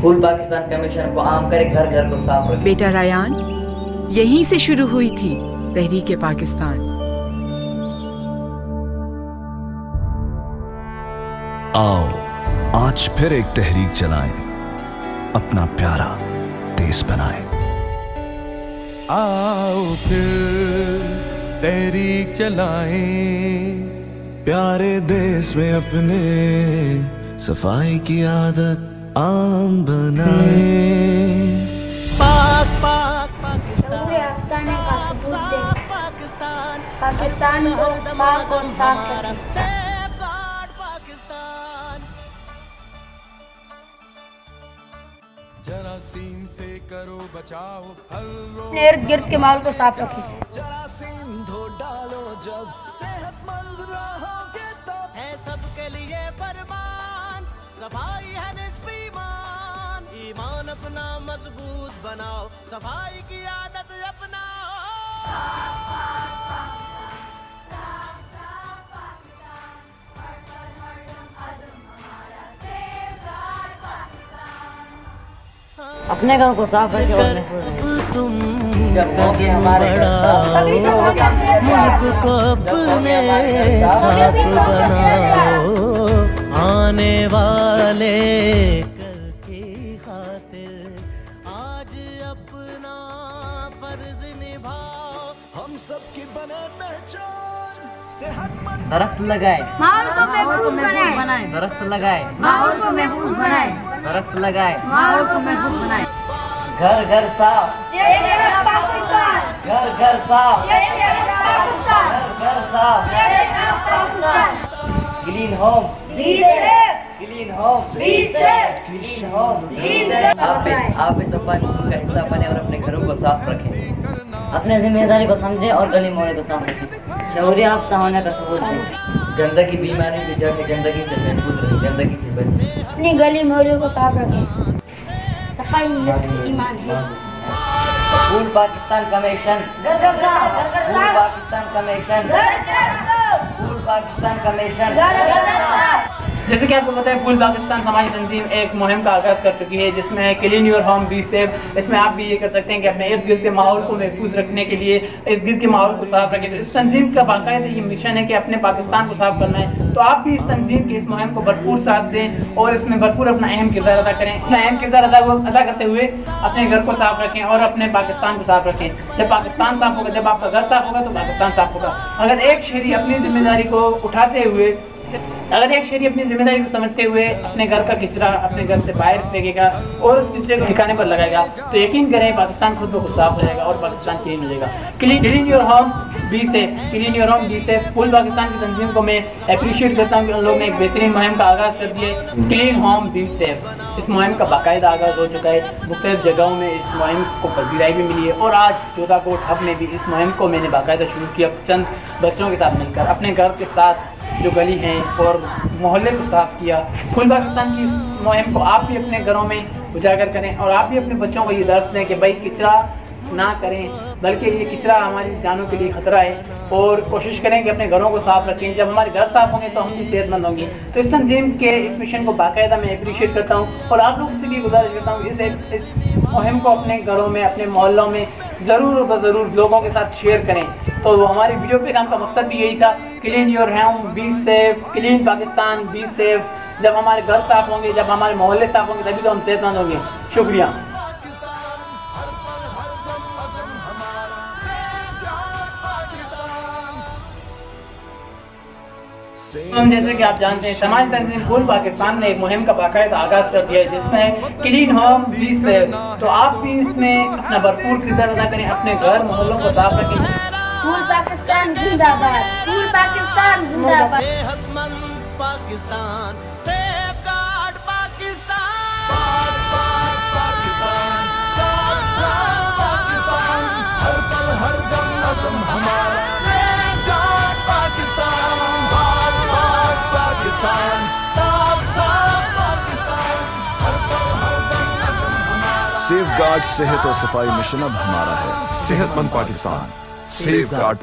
Full Pakistan का mission को आम करे, घर घर को साफ रखे। बेटा रायान, यहीं से शुरू हुई थी तहरीक पाकिस्तान। आओ आज फिर एक तहरीक चलाएं, अपना प्यारा देश बनाएं। आओ फिर तहरीक चलाएं, प्यारे देश में अपने सफाई की आदत आम बनाएं। पाक पाक पाकिस्तान पाकिस्तान को पाक और साफ रखें। जरासीम से करो बचाओ, अपने इर्द गिर्द के माहौल को साफ रखें। जरासीम धो डालो जब सेहतमंद रहोगे तो है सबके लिए फरमान, सफाई है निस्फ ईमान। ईमान अपना मजबूत बनाओ, सफाई की आदत अपनाओ। अपने घर को साफ रखे और तुम जब होंगे हमारे मुल्क को अपने साफ बनाओ। आने वाले कल की खातिर आज अपना फर्ज निभाओ। हम सबकी बने पहचान सेहतमंद। दरख्त लगाए, माहौल को महफूज बनाए। दरख्त लगाए, माहौल को महफूज बनाए। दरख्त लगाए, माहौल को महफूज बनाए। घर घर साफ, घर घर साफ, घर साफ। Clean home, clean home, clean home. आप इस सफाई का हिस्सा बने और अपने घरों को साफ रखें। अपने जिम्मेदारी को समझें और गली मोहल्ले को साफ रखें। शहरी याफ्ता होने का सबूत दें। गंदगी बीमारी की जड़ है, गंदगी से महफूज रहें, गंदगी से बचें। अपनी गली मोहल्ले को साफ रखें। सफाई निस्फ ईमान है। फुल पाकिस्तान का मिशन, फुल पाकिस्तान का मिशन, फुल पाकिस्तान का मिशन। जैसे कि आपको पता है, फुल पाकिस्तान समाजी तंजीम एक मुहिम का आगाज़ कर चुकी है, जिसमें है clean your home be safe. इसमें आप भी ये कर सकते हैं कि अपने इर्द गिर्द के माहौल को महफूज रखने के लिए इर्द गिर्द के माहौल को साफ रखें। इस तंजीम का बाकायदा ये मिशन है कि अपने पाकिस्तान को साफ करना है। तो आप भी इस तंजीम की इस मुहिम को भरपूर साथ दें और इसमें भरपूर अपना अहम किरदार अदा करें। अपना अहम किरदार अदा करते हुए अपने घर को साफ रखें और अपने पाकिस्तान को साफ रखें। जब पाकिस्तान साफ होगा, जब आपका घर साफ होगा तो पाकिस्तान साफ होगा। अगर एक शहरी अपनी जिम्मेदारी को उठाते हुए, अगर एक शहरी अपनी जिम्मेदारी को समझते हुए अपने घर का कचरा अपने घर से बाहर फेंकेगा और उस कचरे को ठिकाने पर लगाएगा, तो यकीन करें पाकिस्तान खुद ब खुद साफ रहेगा और पाकिस्तान क्लीन हो जाएगा। Clean your home be safe, clean your home be safe. Full Pakistan की तंजीम को मैं अप्रिशिएट करता हूँ कि उन लोगों ने एक बेहतरीन मुहिम का आगाज़ कर दिया है, क्लीन होम बी सेफ। इस मुहिम का बाकायदा आगाज़ हो चुका है, मुख्तलिफ जगहों में इस मुहिम को पजीराई भी मिली है और आज जोधाकोट हब में भी इस मुहिम को मैंने बाकायदा शुरू किया चंद बच्चों के साथ मिलकर। अपने घर के साथ जो गली हैं और मोहल्ले को साफ किया। फुल पाकिस्तान की इस मुहिम को आप भी अपने घरों में उजागर करें और आप भी अपने बच्चों को ये दर्स दें कि भाई कचरा ना करें, बल्कि ये कचरा हमारी जानों के लिए खतरा है और कोशिश करें कि अपने घरों को साफ रखें। जब हमारे घर साफ होंगे तो हम भी सेहतमंद होंगे। तो इस तंजीम के इस मिशन को बाकायदा मैं अप्रिशिएट करता हूँ और आप लोगों से भी गुजारिश करता हूँ इस मुहिम को अपने घरों में, अपने मोहल्लों में ज़रूर व ज़रूर लोगों के साथ शेयर करें। तो हमारी वीडियो पे काम का मकसद भी यही था, clean your home be safe, clean Pakistan be safe. जब हमारे घर साफ होंगे, जब हमारे मोहल्ले साफ होंगे, तभी तो हम सेहतमंद होंगे। शुक्रिया। हम जैसे कि आप जानते हैं, समाज तंजीम फुल पाकिस्तान ने एक मुहिम का बाकायदा आगाज़ कर दिया है, जिसमें क्लीन होम बी सेफ। तो आप भी इसमें अपना भरपूर किरदार अदा करें, अपने घर मोहल्लों को साफ रखें। फुल पाकिस्तान जिंदाबाद, फुल पाकिस्तान जिंदाबाद। सेहतमंद पाकिस्तान, सेफगार्ड पाकिस्तान, पाकिस्तान, साफ साफ पाकिस्तान, हर पल हर दम अज़म हमारा। सेफगार्ड पाकिस्तान, पाकिस्तान, साफ साफ पाकिस्तान, हर पल हर दम अज़म हमारा। सेफगार्ड सेहत और सफाई मिशन अब हमारा है। सेहतमंद पाकिस्तान, सेफगार्ड